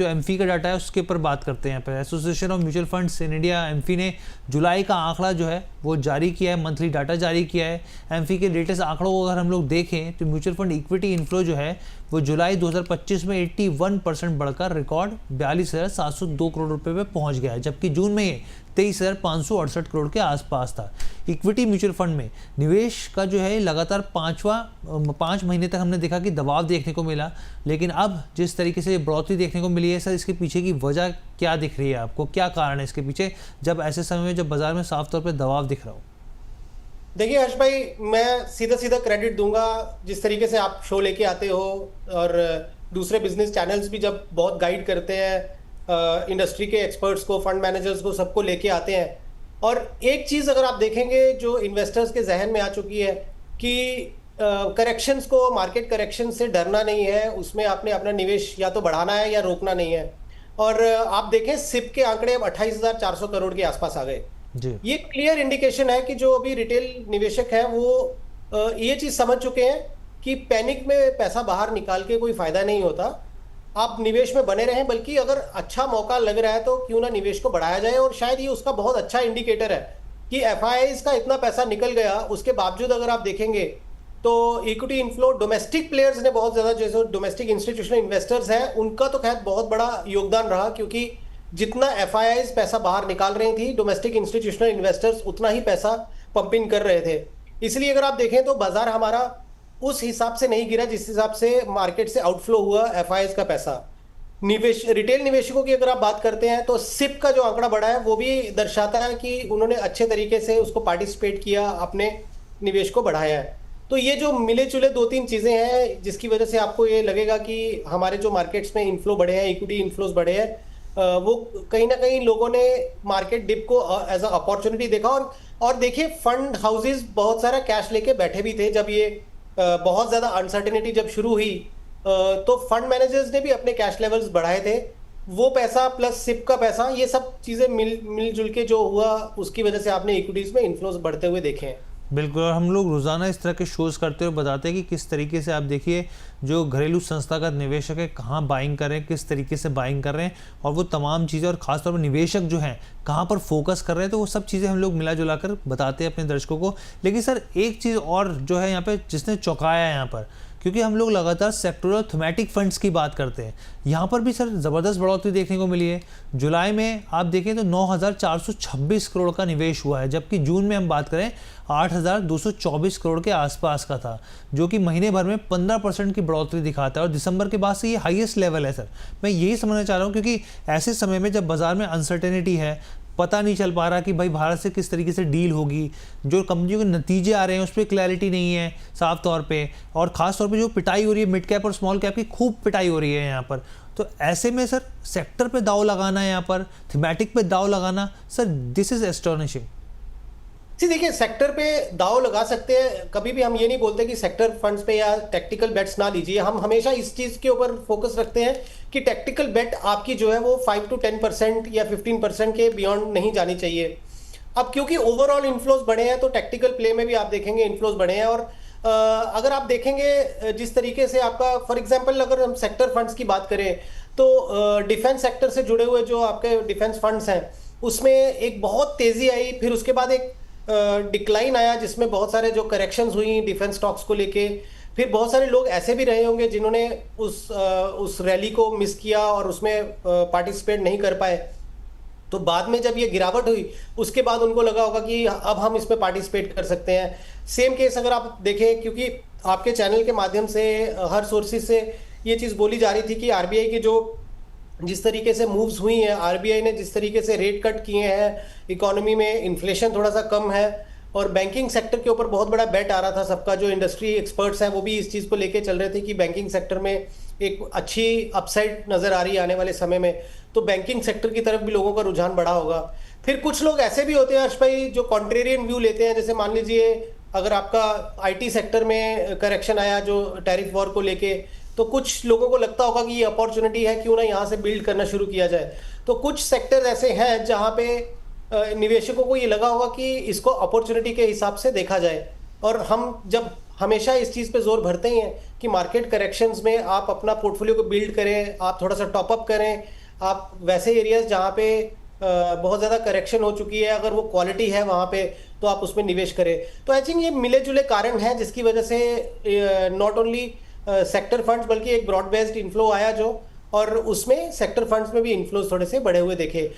जो एमफी का डाटा है उसके ऊपर बात करते हैं। यहाँ पर association of mutual funds in India AMFI ने जुलाई का आंकड़ा जो है वो जारी किया है, मंथली डाटा जारी किया है। एमफी के लेटेस्ट आंकड़ों को अगर हम लोग देखें तो म्यूचुअल फंड इक्विटी इन्फ्लो जो है वो जुलाई 2025 में 81% बढ़कर रिकॉर्ड 42,702 करोड़ रुपए पे पहुंच गया है, जबकि जून में ये 23,568 करोड़ के आसपास था। इक्विटी म्यूचुअल फंड में निवेश का जो है लगातार 5 महीने तक हमने देखा कि दबाव देखने को मिला, लेकिन अब जिस तरीके से बढ़ोतरी देखने को मिली है सर, इसके पीछे की वजह क्या दिख रही है आपको? क्या कारण है इसके पीछे, जब ऐसे समय में जब बाजार में साफ तौर पर दबाव दिख रहा हो? देखिए हर्ष भाई, मैं सीधा सीधा क्रेडिट दूंगा जिस तरीके से आप शो लेके आते हो और दूसरे बिजनेस चैनल्स भी जब बहुत गाइड करते हैं इंडस्ट्री के एक्सपर्ट्स को, फंड मैनेजर्स को, सबको लेके आते हैं। और एक चीज़ अगर आप देखेंगे जो इन्वेस्टर्स के जहन में आ चुकी है कि करेक्शंस को, मार्केट करेक्शन से डरना नहीं है, उसमें आपने अपना निवेश या तो बढ़ाना है या रोकना नहीं है। और आप देखें सिप के आंकड़े अब 28,400 करोड़ के आसपास आ गए। ये क्लियर इंडिकेशन है कि जो अभी रिटेल निवेशक है वो ये चीज समझ चुके हैं कि पैनिक में पैसा बाहर निकाल के कोई फायदा नहीं होता, आप निवेश में बने रहें, बल्कि अगर अच्छा मौका लग रहा है तो क्यों ना निवेश को बढ़ाया जाए। और शायद ये उसका बहुत अच्छा इंडिकेटर है कि एफआईआईज का इतना पैसा निकल गया, उसके बावजूद अगर आप देखेंगे तो इक्विटी इन्फ्लो डोमेस्टिक प्लेयर्स ने बहुत ज्यादा, जैसे डोमेस्टिक इंस्टीट्यूशनल इन्वेस्टर्स हैं उनका तो खैर बहुत बड़ा योगदान रहा, क्योंकि जितना एफआईआईज पैसा बाहर निकाल रही थी, डोमेस्टिक इंस्टीट्यूशनल इन्वेस्टर्स उतना ही पैसा पंपिंग कर रहे थे। इसलिए अगर आप देखें तो बाजार हमारा उस हिसाब से नहीं गिरा जिस हिसाब से मार्केट से आउटफ्लो हुआ एफआईआईज का पैसा। रिटेल निवेशकों की अगर आप बात करते हैं तो सिप का जो आंकड़ा बढ़ा है वो भी दर्शाता है कि उन्होंने अच्छे तरीके से उसको पार्टिसिपेट किया, अपने निवेश को बढ़ाया है। तो ये जो मिले जुले 2-3 चीज़ें हैं जिसकी वजह से आपको ये लगेगा कि हमारे जो मार्केट्स में इन्फ्लो बढ़े हैं, इक्विटी इन्फ्लोज बढ़े हैं, वो कहीं ना कहीं लोगों ने मार्केट डिप को एज अ अपॉर्चुनिटी देखा। और देखिए फंड हाउसेस बहुत सारा कैश लेके बैठे भी थे जब ये बहुत ज़्यादा अनसर्टेनिटी जब शुरू हुई, तो फंड मैनेजर्स ने भी अपने कैश लेवल्स बढ़ाए थे। वो पैसा प्लस सिप का पैसा, ये सब चीज़ें मिलजुल के जो हुआ उसकी वजह से आपने इक्विटीज़ में इन्फ्लोज बढ़ते हुए देखे हैं। बिल्कुल, और हम लोग रोज़ाना इस तरह के शोज़ करते हुए बताते हैं कि किस तरीके से आप देखिए जो घरेलू संस्थागत निवेशक है कहाँ बाइंग कर रहे हैं, किस तरीके से बाइंग कर रहे हैं, और वो तमाम चीज़ें, और ख़ासतौर पर निवेशक जो हैं कहाँ पर फोकस कर रहे हैं, तो वो सब चीज़ें हम लोग मिला जुला कर बताते हैं अपने दर्शकों को। लेकिन सर एक चीज़ और जो है यहाँ पर जिसने चौंकाया है यहाँ पर, क्योंकि हम लोग लगातार सेक्टोरल थीमेटिक फंड्स की बात करते हैं, यहाँ पर भी सर ज़बरदस्त बढ़ोतरी देखने को मिली है। जुलाई में आप देखें तो 9,426 करोड़ का निवेश हुआ है, जबकि जून में हम बात करें 8,224 करोड़ के आसपास का था, जो कि महीने भर में 15% की बढ़ोतरी दिखाता है, और दिसंबर के बाद से ये हाईएस्ट लेवल है। सर मैं यही समझना चाह रहा हूँ, क्योंकि ऐसे समय में जब बाजार में अनसर्टेनिटी है, पता नहीं चल पा रहा कि भाई भारत से किस तरीके से डील होगी, जो कंपनियों के नतीजे आ रहे हैं उस पर क्लैरिटी नहीं है साफ तौर पे, और ख़ास तौर पे जो पिटाई हो रही है मिड कैप और स्मॉल कैप की, खूब पिटाई हो रही है यहाँ पर। तो ऐसे में सर सेक्टर पे दाव लगाना, यहाँ पर थीमेटिक पे दाव लगाना, सर दिस इज एस्टोनिशिंग। जी देखिए, सेक्टर पे दाव लगा सकते हैं, कभी भी हम ये नहीं बोलते कि सेक्टर फंड्स पे या टेक्टिकल बेट्स ना लीजिए। हम हमेशा इस चीज़ के ऊपर फोकस रखते हैं कि टेक्टिकल बेट आपकी जो है वो 5 to 10% या 15% के बियॉन्ड नहीं जानी चाहिए। अब क्योंकि ओवरऑल इन्फ्लोज बढ़े हैं तो टेक्टिकल प्ले में भी आप देखेंगे इन्फ्लोज बढ़े हैं। और अगर आप देखेंगे जिस तरीके से आपका, फॉर एग्जाम्पल अगर हम सेक्टर फंड्स की बात करें तो डिफेंस सेक्टर से जुड़े हुए जो आपके डिफेंस फंड्स हैं उसमें एक बहुत तेज़ी आई, फिर उसके बाद एक डिक्लाइन आया जिसमें बहुत सारे जो करेक्शंस हुई डिफेंस स्टॉक्स को लेके। फिर बहुत सारे लोग ऐसे भी रहे होंगे जिन्होंने उस रैली को मिस किया और उसमें पार्टिसिपेट नहीं कर पाए, तो बाद में जब ये गिरावट हुई उसके बाद उनको लगा होगा कि अब हम इसमें पार्टिसिपेट कर सकते हैं। सेम केस अगर आप देखें, क्योंकि आपके चैनल के माध्यम से हर सोर्सेज से ये चीज़ बोली जा रही थी कि आरबीआई की जो जिस तरीके से मूव्स हुई हैं, आरबीआई ने जिस तरीके से रेट कट किए हैं, इकोनॉमी में इन्फ्लेशन थोड़ा सा कम है, और बैंकिंग सेक्टर के ऊपर बहुत बड़ा बेट आ रहा था सबका। जो इंडस्ट्री एक्सपर्ट्स हैं वो भी इस चीज़ को लेके चल रहे थे कि बैंकिंग सेक्टर में एक अच्छी अपसाइड नज़र आ रही है आने वाले समय में, तो बैंकिंग सेक्टर की तरफ भी लोगों का रुझान बढ़ा होगा। फिर कुछ लोग ऐसे भी होते हैं हर्ष भाई जो कॉन्ट्रेरियन व्यू लेते हैं, जैसे मान लीजिए अगर आपका आईटी सेक्टर में करेक्शन आया जो टैरिफ वॉर को लेके, तो कुछ लोगों को लगता होगा कि ये अपॉर्चुनिटी है, क्यों ना यहाँ से बिल्ड करना शुरू किया जाए। तो कुछ सेक्टर ऐसे हैं जहाँ पे निवेशकों को ये लगा होगा कि इसको अपॉर्चुनिटी के हिसाब से देखा जाए। और हम जब हमेशा इस चीज़ पे जोर भरते ही हैं कि मार्केट करेक्शंस में आप अपना पोर्टफोलियो को बिल्ड करें, आप थोड़ा सा टॉपअप करें, आप वैसे एरियाज जहाँ पे बहुत ज़्यादा करेक्शन हो चुकी है, अगर वो क्वालिटी है वहाँ पे, तो आप उसमें निवेश करें। तो आई थिंक ये मिले जुले कारण हैं जिसकी वजह से नॉट ओनली सेक्टर फंड्स बल्कि एक ब्रॉड बेस्ड इन्फ्लो आया जो, और उसमें सेक्टर फंड्स में भी इन्फ्लोज थोड़े से बढ़े हुए देखे।